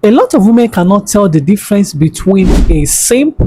A lot of women cannot tell the difference between a simp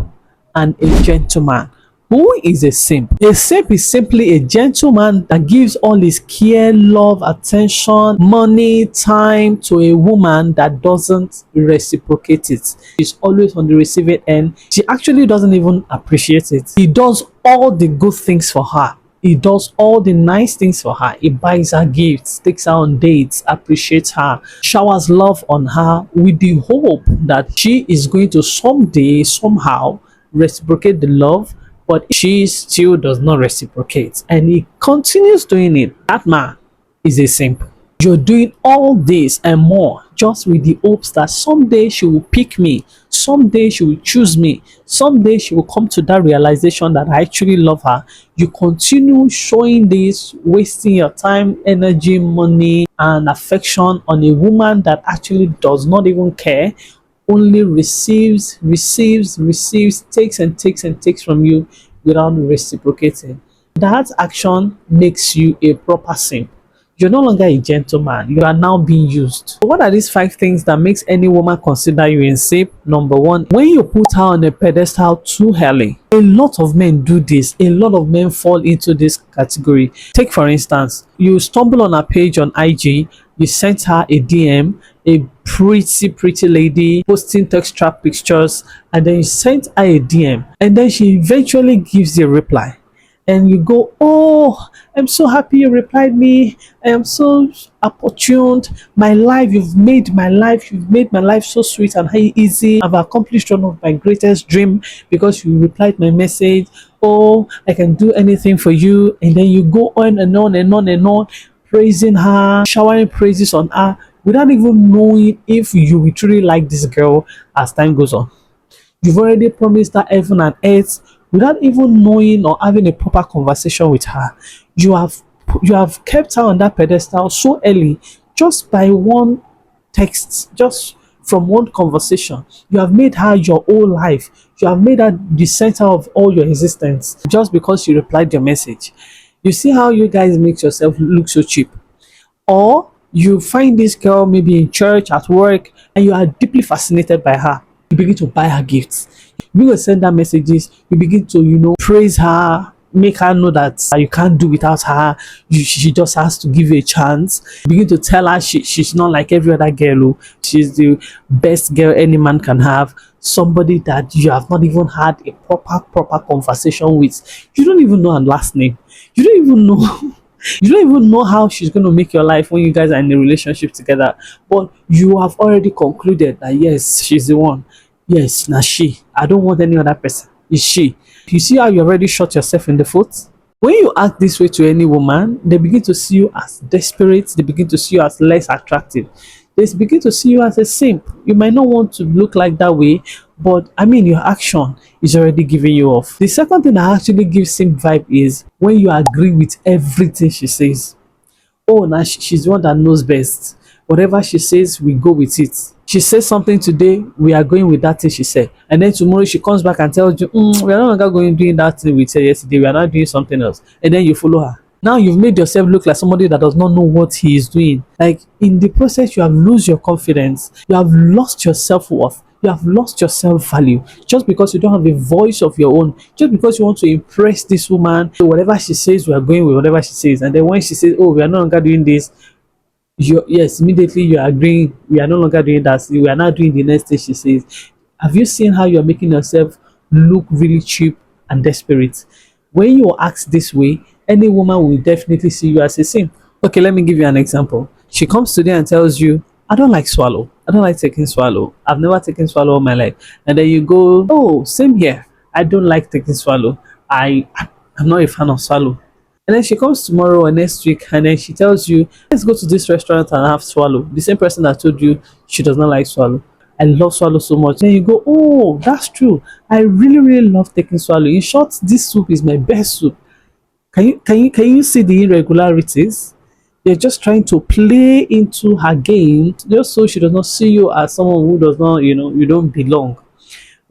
and a gentleman. Who is a simp? A simp is simply a gentleman that gives all his care, love, attention, money, time to a woman that doesn't reciprocate it. She's always on the receiving end. She actually doesn't even appreciate it. He does all the good things for her. He does all the nice things for her. He buys her gifts, takes her on dates, appreciates her, showers love on her with the hope that she is going to someday, somehow reciprocate the love, but she still does not reciprocate. And he continues doing it. That man is a simp. You're doing all this and more just with the hopes that someday she will pick me, someday she will choose me, someday she will come to that realization that I actually love her. You continue showing this, wasting your time, energy, money, and affection on a woman that actually does not even care, only receives, takes and takes and takes from you without reciprocating. That action makes you a proper simp. You're no longer a gentleman. You are now being used. So what are these 5 things that makes any woman consider you a simp? Number 1, when you put her on a pedestal too early. A lot of men do this. A lot of men fall into this category. Take for instance, you stumble on a page on IG, you sent her a DM, a pretty lady posting texture pictures, and then you sent her a DM, and then she eventually gives you a reply. And you go, oh, I'm so happy you replied me. I am so opportuned. My life, you've made my life so sweet and easy. I've accomplished one of my greatest dream because you replied my message. Oh, I can do anything for you. And then you go on and on and on and on, praising her, showering praises on her, without even knowing if you will truly like this girl as time goes on. You've already promised her heaven and earth without even knowing or having a proper conversation with her. You have kept her on that pedestal so early just by one text, just from one conversation. You have made her your whole life. You have made her the center of all your existence just because she replied your message. You see how you guys make yourself look so cheap. Or you find this girl maybe in church, at work, and you are deeply fascinated by her. You begin to buy her gifts. You begin to send her messages. You begin to, praise her, make her know that you can't do without her. She just has to give you a chance. You begin to tell her she's not like every other girl. She's the best girl any man can have. Somebody that you have not even had a proper conversation with. You don't even know her last name. You don't even know. You don't even know how she's going to make your life when you guys are in a relationship together. But you have already concluded that yes, she's the one. Yes, now she. I don't want any other person. It's she. You see how you already shot yourself in the foot? When you act this way to any woman, they begin to see you as desperate. They begin to see you as less attractive. They begin to see you as a simp. You might not want to look like that way, but your action is already giving you off. The second thing that actually gives simp vibe is when you agree with everything she says. Oh, now she's the one that knows best. Whatever she says, we go with it. She says something today, we are going with that thing she said. And then tomorrow she comes back and tells you, we are no longer going doing that thing we said yesterday. We are not doing something else. And then you follow her. Now you've made yourself look like somebody that does not know what he is doing. Like in the process, you have lost your confidence. You have lost your self-worth. You have lost your self-value just because you don't have a voice of your own. Just because you want to impress this woman. So whatever she says, we are going with whatever she says. And then when she says, oh, we are no longer doing this, immediately you are agreeing. We are no longer doing that. We are not doing the next thing she says. Have you seen how you are making yourself look really cheap and desperate? When you act this way, any woman will definitely see you as a simp. Okay, let me give you an example. She comes today and tells you, I don't like swallow. I don't like taking swallow. I've never taken swallow all my life. And then you go, oh, same here. I don't like taking swallow. I'm not a fan of swallow. And then she comes tomorrow or next week and then she tells you, let's go to this restaurant and have swallow. The same person that told you she does not like swallow. I love swallow so much. Then you go, oh, that's true. I really love taking swallow. In short, this soup is my best soup. Can you see the irregularities? They're just trying to play into her game just so she does not see you as someone who does not, you don't belong.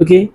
Okay?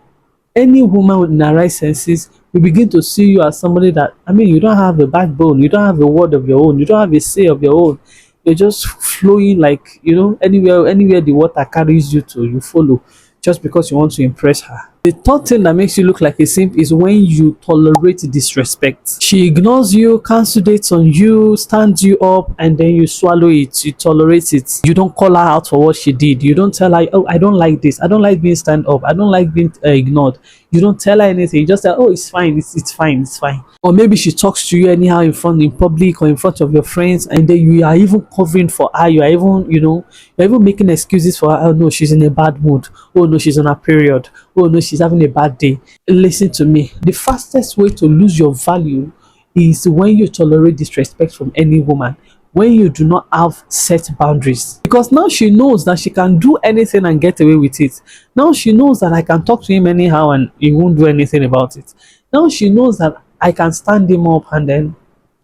Any woman in her right senses will begin to see you as somebody that, you don't have a backbone, you don't have a word of your own, you don't have a say of your own. You're just flowing like, anywhere the water carries you to, you follow, just because you want to impress her. The third thing that makes you look like a simp is when you tolerate disrespect. She ignores you, cancel dates on you, stands you up, and then you swallow it. You tolerate it. You don't call her out for what she did. You don't tell her, oh, I don't like this. I don't like being stand up. I don't like being ignored. You don't tell her anything. You just say, oh, it's fine. It's fine. It's fine. Or maybe she talks to you anyhow in public or in front of your friends, and then you are even covering for her. You are even, you're even making excuses for her. Oh no, she's in a bad mood. Oh no, she's on a period. Oh no, she's having a bad day. Listen to me. The fastest way to lose your value is when you tolerate disrespect from any woman, when you do not have set boundaries. Because now she knows that she can do anything and get away with it. Now she knows that I can talk to him anyhow and he won't do anything about it. Now she knows that I can stand him up and then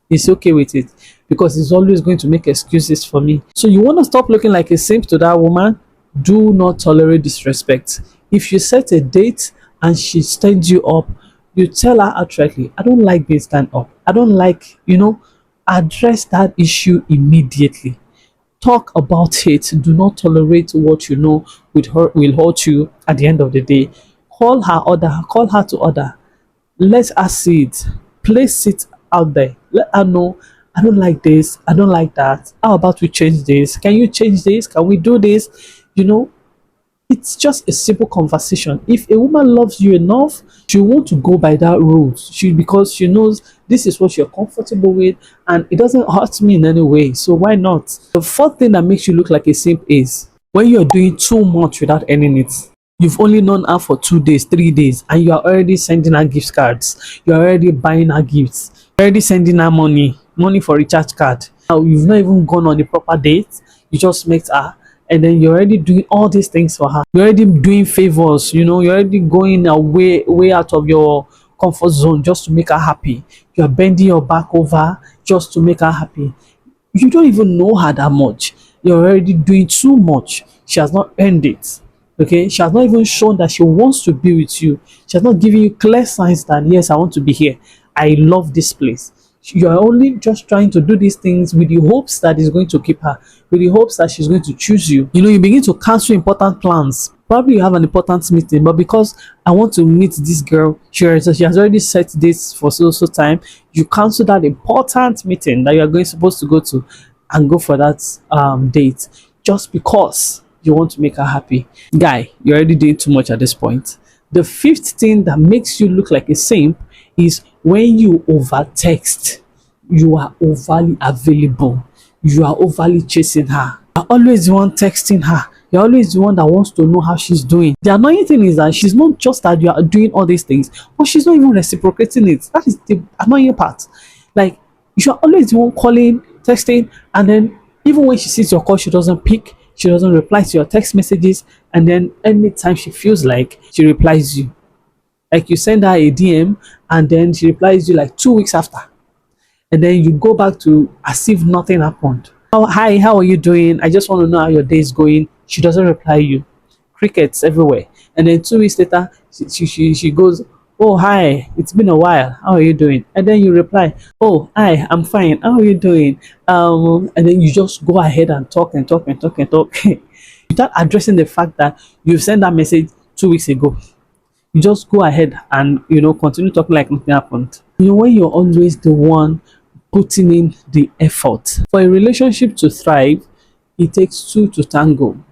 he's okay with it, because he's always going to make excuses for me. So you want to stop looking like a simp to that woman? Do not tolerate disrespect. If you set a date and she stands you up, you tell her outrightly, I don't like being stand up. I don't like, address that issue immediately. Talk about it. Do not tolerate what you know will hurt you at the end of the day. Call her to order. Let her see it. Place it out there. Let her know, I don't like this, I don't like that. How about we change this? Can you change this? Can we do this? It's just a simple conversation. If a woman loves you enough, she wants to go by that route. Because she knows this is what you're comfortable with and it doesn't hurt me in any way. So why not? The fourth thing that makes you look like a simp is when you're doing too much without earning it. You've only known her for 2 days, 3 days, and you are already sending her gift cards. You're already buying her gifts. You're already sending her money for recharge card. Now you've not even gone on the proper date. You just met her, and then you're already doing all these things for her. You're already doing favors. You're already going way out of your comfort zone just to make her happy. You're bending your back over just to make her happy. You don't even know her that much. You're already doing too much. She has not earned it. Okay, she has not even shown that she wants to be with you. She has not given you clear signs that, yes, I want to be here. I love this place. You are only just trying to do these things with the hopes that it's going to keep her, with the hopes that she's going to choose you. You begin to cancel important plans. Probably you have an important meeting, but because I want to meet this girl, she has already set dates for so time. You cancel that important meeting that you are supposed to go to and go for that date just because you want to make her happy. Guy, you're already doing too much at this point. The fifth thing that makes you look like a simp is when you over text. You are overly available. You are overly chasing her. You're always the one texting her. You're always the one that wants to know how she's doing. The annoying thing is that she's not just that you are doing all these things, but she's not even reciprocating it. That is the annoying part. Like, you're always the one calling, texting, and then even when she sees your call, she doesn't pick. She doesn't reply to your text messages, and then anytime she feels like, she replies you. Like, you send her a DM and then she replies you like 2 weeks after, and then you go back to as if nothing happened. Oh, hi, how are you doing? I just want to know how your day is going. She doesn't reply you. Crickets everywhere. And then 2 weeks later, she goes, oh, hi, it's been a while, how are you doing? And then you reply, oh, hi, I'm fine, how are you doing? And then you just go ahead and talk without addressing the fact that you sent that message 2 weeks ago. You just go ahead and continue talking like nothing happened. When you're always the one putting in the effort. For a relationship to thrive, it takes two to tango.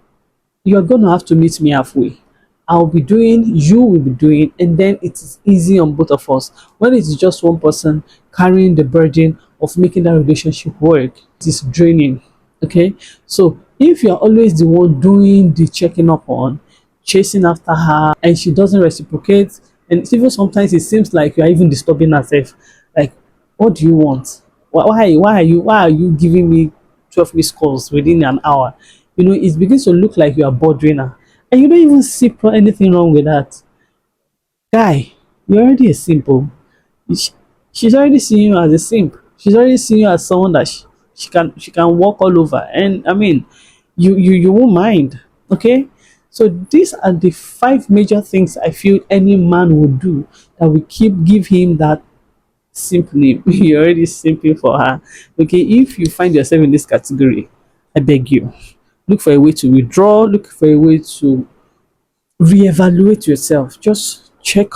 You're gonna have to meet me halfway. I'll be doing, you will be doing, and then it is easy on both of us. When it is just one person carrying the burden of making that relationship work, it is draining. Okay, so if you're always the one doing the checking up on, chasing after her, and she doesn't reciprocate, and even sometimes it seems like you're even disturbing herself. Like, what do you want? Why are you giving me 12 missed calls within an hour? It begins to look like you are bothering her, and you don't even see anything wrong with that. Guy, you're already a simple. She's already seeing you as a simp. She's already seeing you as someone that she can walk all over, and I mean, you won't mind. Okay, so these are the 5 major things I feel any man would do that will give him that simp name. You're already simping for her. Okay, if you find yourself in this category, I beg you, look for a way to withdraw, look for a way to reevaluate yourself. Just check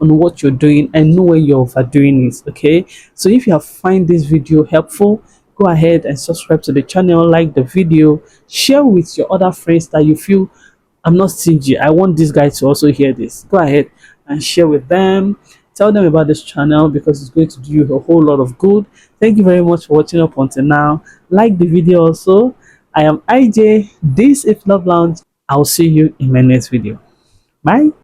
on what you're doing and know where you're overdoing it. Okay, so if you have find this video helpful, go ahead and subscribe to the channel, like the video, share with your other friends that you feel, I'm not stingy, I want this guy to also hear this. Go ahead and share with them, tell them about this channel because it's going to do you a whole lot of good. Thank you very much for watching up until now. Like the video also. I am IJ, this is Love Lounge. I'll see you in my next video. Bye.